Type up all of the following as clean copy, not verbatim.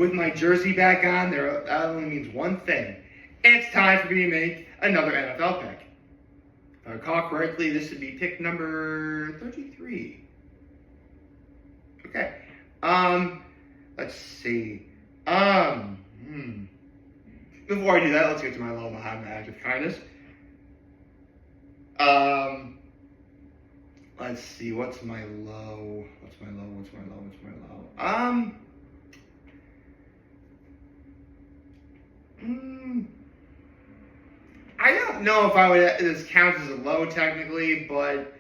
with my jersey back on, that only means one thing. It's time for me to make another NFL pick. If I recall correctly, this would be pick number 33. Okay. Let's see. Before I do that, let's get to my low, my act of kindness. Let's see, what's my low? I don't know if this counts as a low technically, but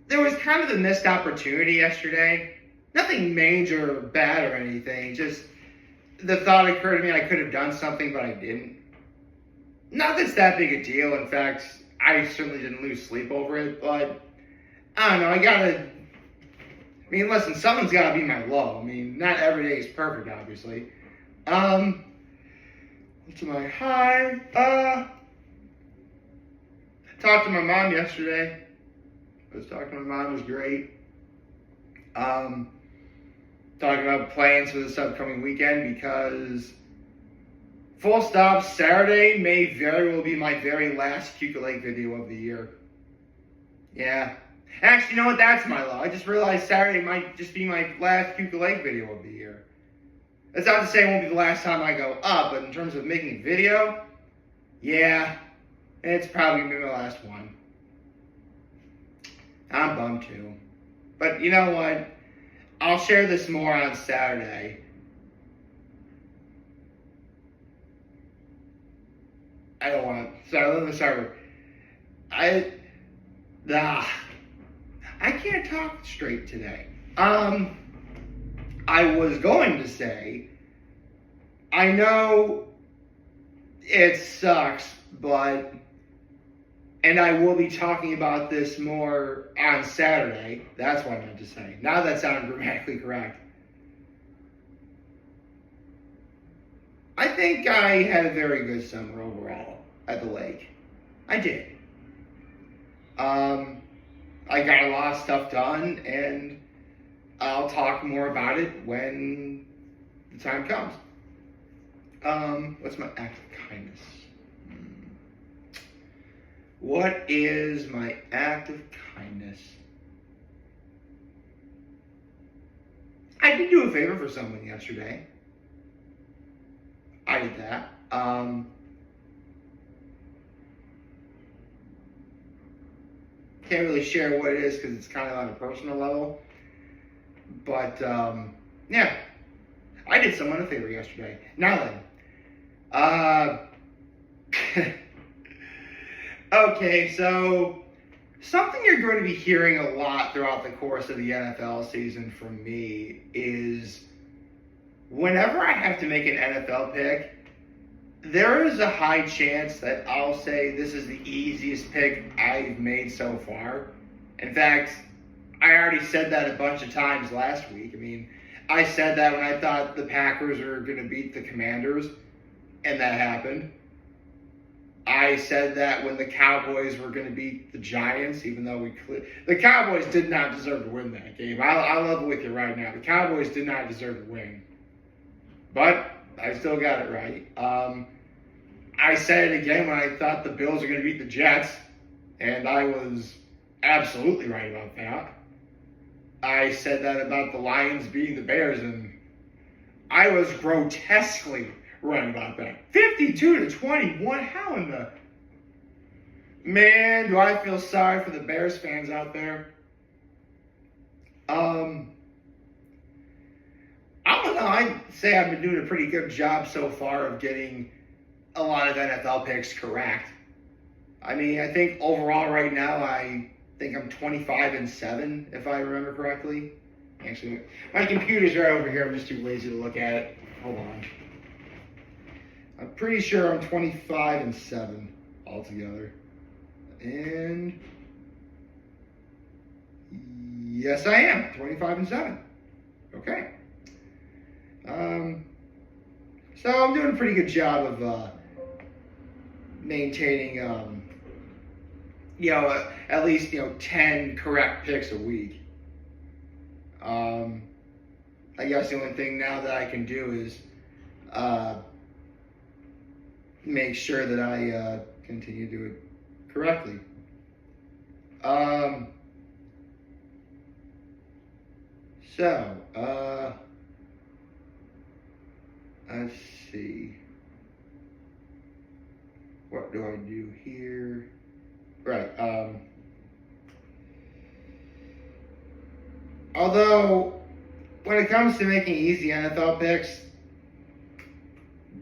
there was kind of a missed opportunity yesterday. Nothing major or bad or anything, just the thought occurred to me I could have done something, but I didn't. Not that it's that big a deal. In fact, I certainly didn't lose sleep over it, but I don't know, listen, someone's gotta be my low. Not every day is perfect, obviously. To my high, talked to my mom yesterday. Talking to my mom was great. Talking about plans for this upcoming weekend because full stop, Saturday may very well be my very last Cuca Lake video of the year. Yeah. Actually, you know what? That's my low. I just realized Saturday might just be my last Cuca Lake video of the year. That's not to say it won't be the last time I go up, but in terms of making a video, yeah, it's probably going to be my last one. I'm bummed too. But you know what? I'll share this more on Saturday. I don't want to. Sorry, let me start. I can't talk straight today. I was going to say, I know it sucks, and I will be talking about this more on Saturday. That's what I meant to say. Now that sounded grammatically correct. I think I had a very good summer overall at the lake. I did. I got a lot of stuff done, and I'll talk more about it when the time comes. What's my act of kindness? What is my act of kindness? I did do a favor for someone yesterday. I did that. Can't really share what it is because it's kind of on a personal level. But, yeah. I did someone a favor yesterday. Now then. Okay, so something you're going to be hearing a lot throughout the course of the NFL season from me is whenever I have to make an NFL pick, there is a high chance that I'll say this is the easiest pick I've made so far. In fact, I already said that a bunch of times last week. I said that when I thought the Packers were going to beat the Commanders, and that happened. I said that when the Cowboys were going to beat the Giants, even though the Cowboys did not deserve to win that game. I'll level with you right now. The Cowboys did not deserve to win. But I still got it right. I said it again when I thought the Bills were going to beat the Jets, and I was absolutely right about that. I said that about the Lions beating the Bears, and I was grotesquely right about that. 52-21. How in the... Man, do I feel sorry for the Bears fans out there. I don't know. I'd say I've been doing a pretty good job so far of getting a lot of NFL picks correct. I think overall right now, I think I'm 25-7, if I remember correctly. Actually, my computer's right over here. I'm just too lazy to look at it. Hold on. I'm pretty sure I'm 25-7 altogether. And yes, I am 25-7. Okay. So I'm doing a pretty good job of maintaining, at least 10 correct picks a week. I guess the only thing now that I can do is make sure that I continue to do it correctly. Let's see. What do I do here? Right. Although, when it comes to making easy NFL picks,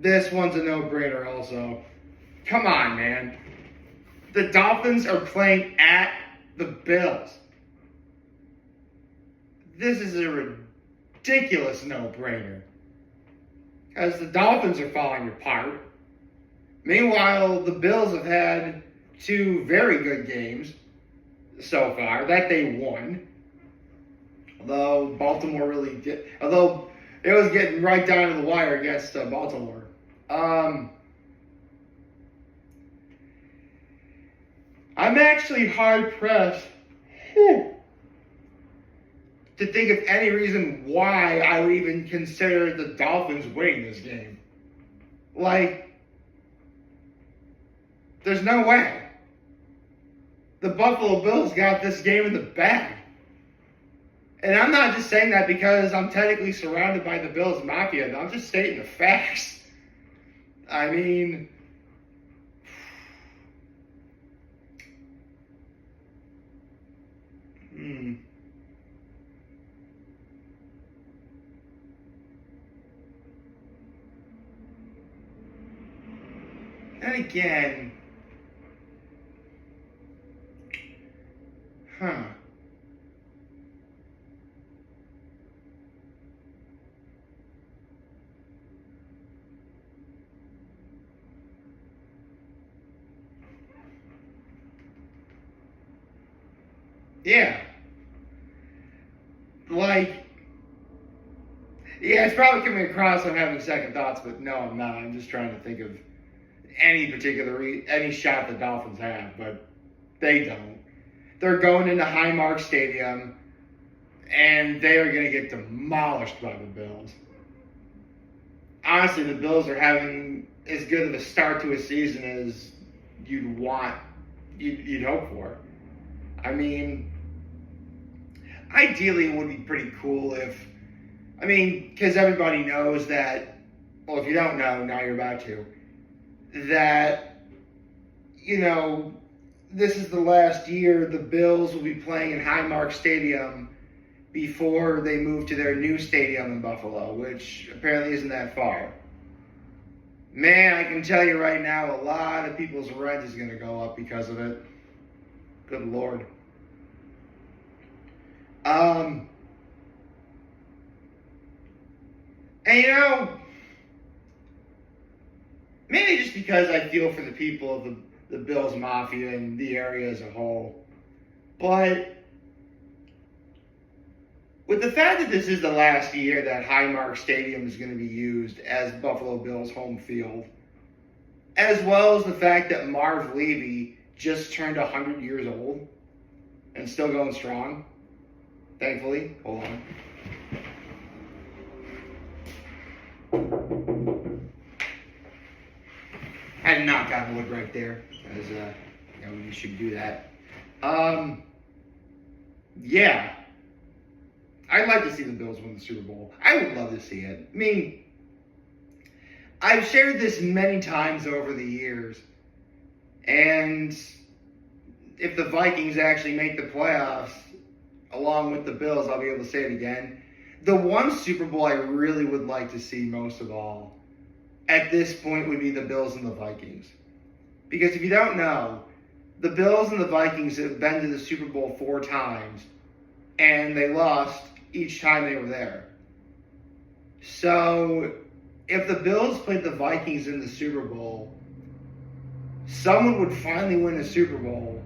this one's a no-brainer also. Come on, man. The Dolphins are playing at the Bills. This is a ridiculous no-brainer. Because the Dolphins are falling apart. Meanwhile, the Bills have had 2 very good games so far that they won. Although Baltimore really did. Although it was getting right down to the wire against Baltimore. I'm actually hard-pressed to think of any reason why I would even consider the Dolphins winning this game. Like, there's no way. The Buffalo Bills got this game in the bag. And I'm not just saying that because I'm technically surrounded by the Bills Mafia. I'm just stating the facts. I mean, And again, Yeah. It's probably coming across I'm having second thoughts, but no, I'm not. I'm just trying to think of any shot the Dolphins have, but they don't. They're going into Highmark Stadium, and they are going to get demolished by the Bills. Honestly, the Bills are having as good of a start to a season as you'd hope for. I mean, ideally it would be pretty cool because everybody knows that, well, if you don't know, now you're about to, that, this is the last year the Bills will be playing in Highmark Stadium before they move to their new stadium in Buffalo, which apparently isn't that far. Man, I can tell you right now, a lot of people's rent is going to go up because of it. Good Lord. And maybe just because I feel for the people of the Bills Mafia and the area as a whole, but with the fact that this is the last year that Highmark Stadium is going to be used as Buffalo Bills home field, as well as the fact that Marv Levy just turned 100 years old and still going strong, thankfully. Hold on. I had to knock out wood right there, because you should do that. Yeah. I'd like to see the Bills win the Super Bowl. I would love to see it. I mean, I've shared this many times over the years, and if the Vikings actually make the playoffs along with the Bills, I'll be able to say it again. The one Super Bowl I really would like to see most of all at this point would be the Bills and the Vikings. Because if you don't know, the Bills and the Vikings have been to the Super Bowl 4 times, and they lost each time they were there. So, if the Bills played the Vikings in the Super Bowl, someone would finally win a Super Bowl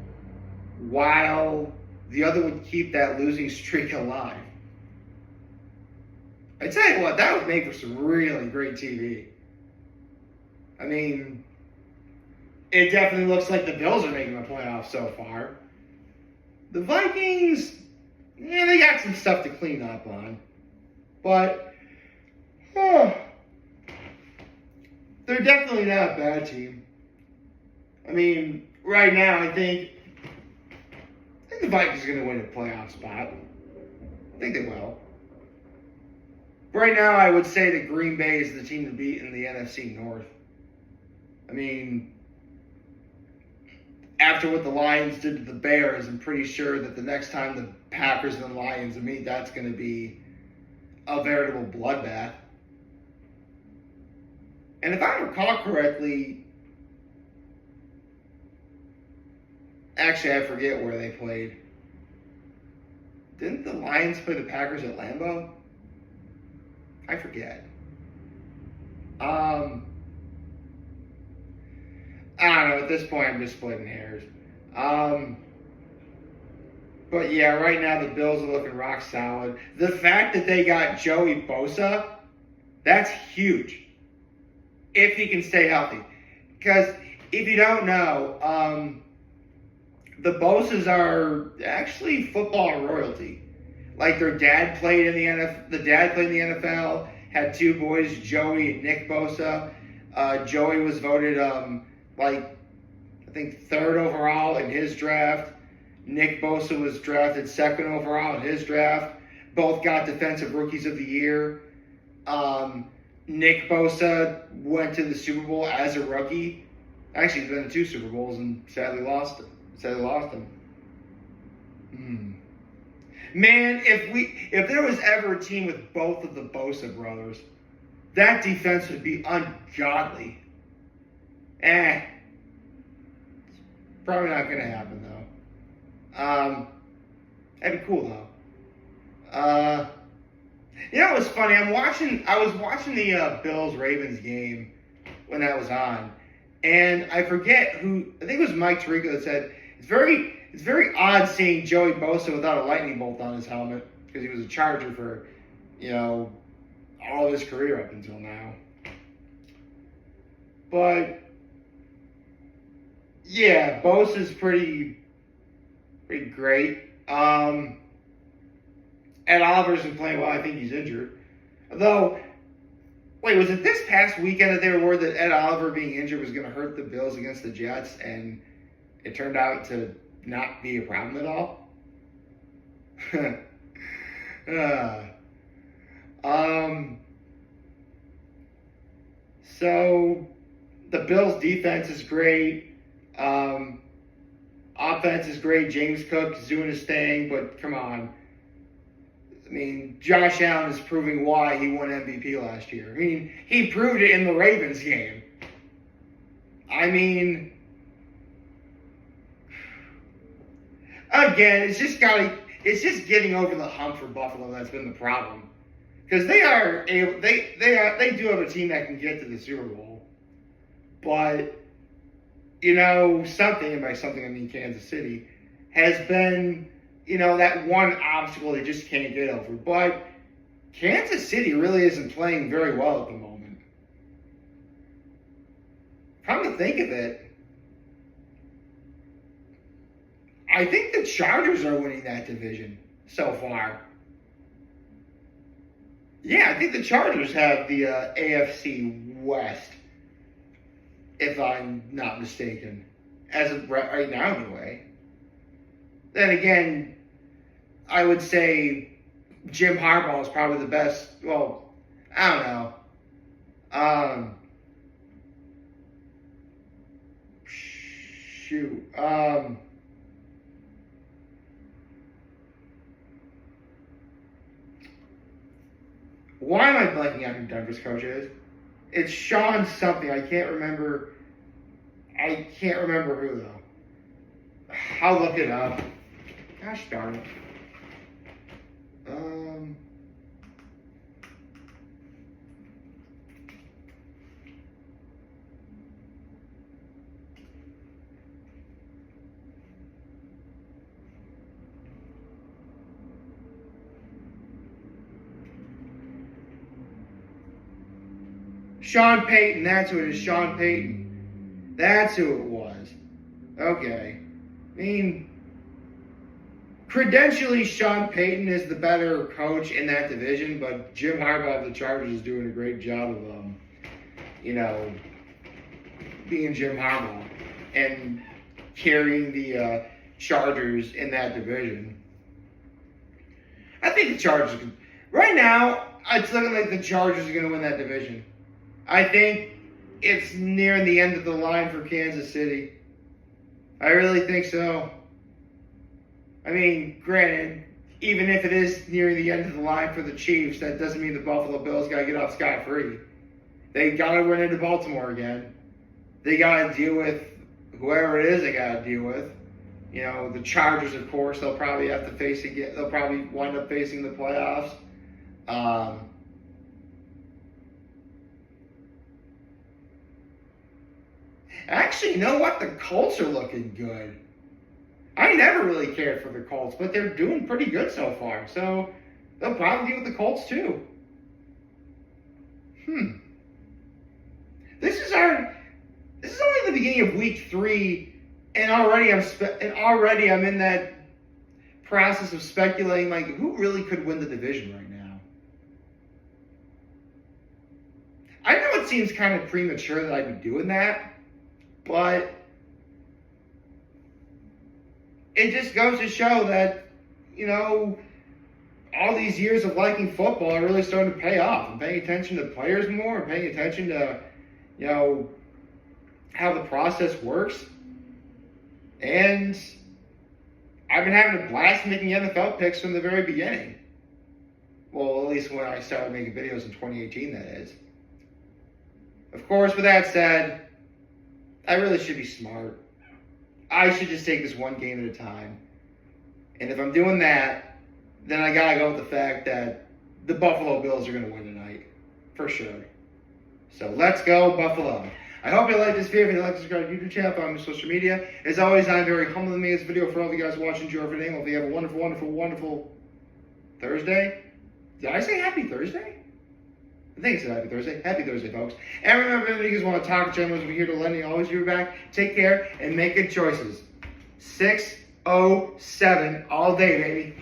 while the other would keep that losing streak alive. I tell you what, that would make for some really great TV. I mean, it definitely looks like the Bills are making the playoffs so far. The Vikings, they got some stuff to clean up on. But they're definitely not a bad team. I mean, right now, I think the Vikings are going to win a playoff spot. I think they will. Right now, I would say that Green Bay is the team to beat in the NFC North. I mean, after what the Lions did to the Bears, I'm pretty sure that the next time the Packers and the Lions meet, that's going to be a veritable bloodbath. And if I recall correctly, actually, I forget where they played. Didn't the Lions play the Packers at Lambeau? I forget. I don't know. At this point, I'm just splitting hairs. But yeah, right now the Bills are looking rock solid. The fact that they got Joey Bosa, that's huge. If he can stay healthy. Because if you don't know, the Bosas are actually football royalty. Like their dad played in the NFL. The dad played in the NFL. Had two boys, Joey and Nick Bosa. Joey was voted I think third overall in his draft. Nick Bosa was drafted second overall in his draft. Both got Defensive Rookies of the Year. Nick Bosa went to the Super Bowl as a rookie. Actually, he's been to 2 Super Bowls and sadly lost them. Man, if there was ever a team with both of the Bosa brothers, that defense would be ungodly. Probably not gonna happen though. That'd be cool though. You know, it was funny. I was watching the Bills-Ravens game when that was on, and I forget who. I think it was Mike Tirico that said it's very odd seeing Joey Bosa without a lightning bolt on his helmet because he was a Charger for, all of his career up until now. But yeah, Bosa's pretty great. Ed Oliver's been playing well. I think he's injured. Though, wait, was it this past weekend that they were worried that Ed Oliver being injured was going to hurt the Bills against the Jets, and it turned out to not be a problem at all? So, the Bills' defense is great. Offense is great. James Cook is doing his thing, but come on. I mean, Josh Allen is proving why he won MVP last year. I mean, he proved it in the Ravens game. I mean, again, it's just getting over the hump for Buffalo that's been the problem. Because they do have a team that can get to the Super Bowl. But, something, and by something I mean Kansas City, has been, that one obstacle they just can't get over. But Kansas City really isn't playing very well at the moment. Come to think of it, I think the Chargers are winning that division so far. Yeah, I think the Chargers have the AFC West, if I'm not mistaken, as of right now anyway. Then again, I would say Jim Harbaugh is probably the best. Well, I don't know. Why am I blanking out who Denver's coach is? It's Sean something. I can't remember who though. I'll look it up. Gosh darn it. Sean Payton, that's who it is. Sean Payton. That's who it was. Okay. I mean, credentially, Sean Payton is the better coach in that division, but Jim Harbaugh of the Chargers is doing a great job of, being Jim Harbaugh and carrying the Chargers in that division. I think the Chargers can. Right now, it's looking like the Chargers are going to win that division. I think it's nearing the end of the line for Kansas City. I really think so. I mean, granted, even if it is nearing the end of the line for the Chiefs, that doesn't mean the Buffalo Bills got to get off scot-free. They got to run into Baltimore again. They got to deal with whoever it is they got to deal with. The Chargers, of course, they'll probably have to face again. They'll probably wind up facing the playoffs. Actually, you know what? The Colts are looking good. I never really cared for the Colts, but they're doing pretty good so far. So they'll probably deal with the Colts too. This is only the beginning of week 3, and already I'm in that process of speculating, like, who really could win the division right now. I know it seems kind of premature that I'd be doing that, but it just goes to show that, all these years of liking football are really starting to pay off. I'm paying attention to players more. I'm paying attention to, how the process works. And I've been having a blast making NFL picks from the very beginning. Well, at least when I started making videos in 2018, that is. Of course, with that said, I really should be smart. I should just take this one game at a time. And if I'm doing that, then I gotta go with the fact that the Buffalo Bills are gonna win tonight. For sure. So let's go, Buffalo. I hope you like this video. If you like, subscribe to the YouTube channel, follow me on social media. As always, I'm very humbled to make this video for all of you guys watching. Enjoy everything. Hope you have a wonderful, wonderful, wonderful Thursday. Did I say happy Thursday? I think it's Happy Thursday. Happy Thursday, folks. And remember, if you guys want to talk to channels, we're here to lend you. Always be back. Take care and make good choices. 607 all day, baby.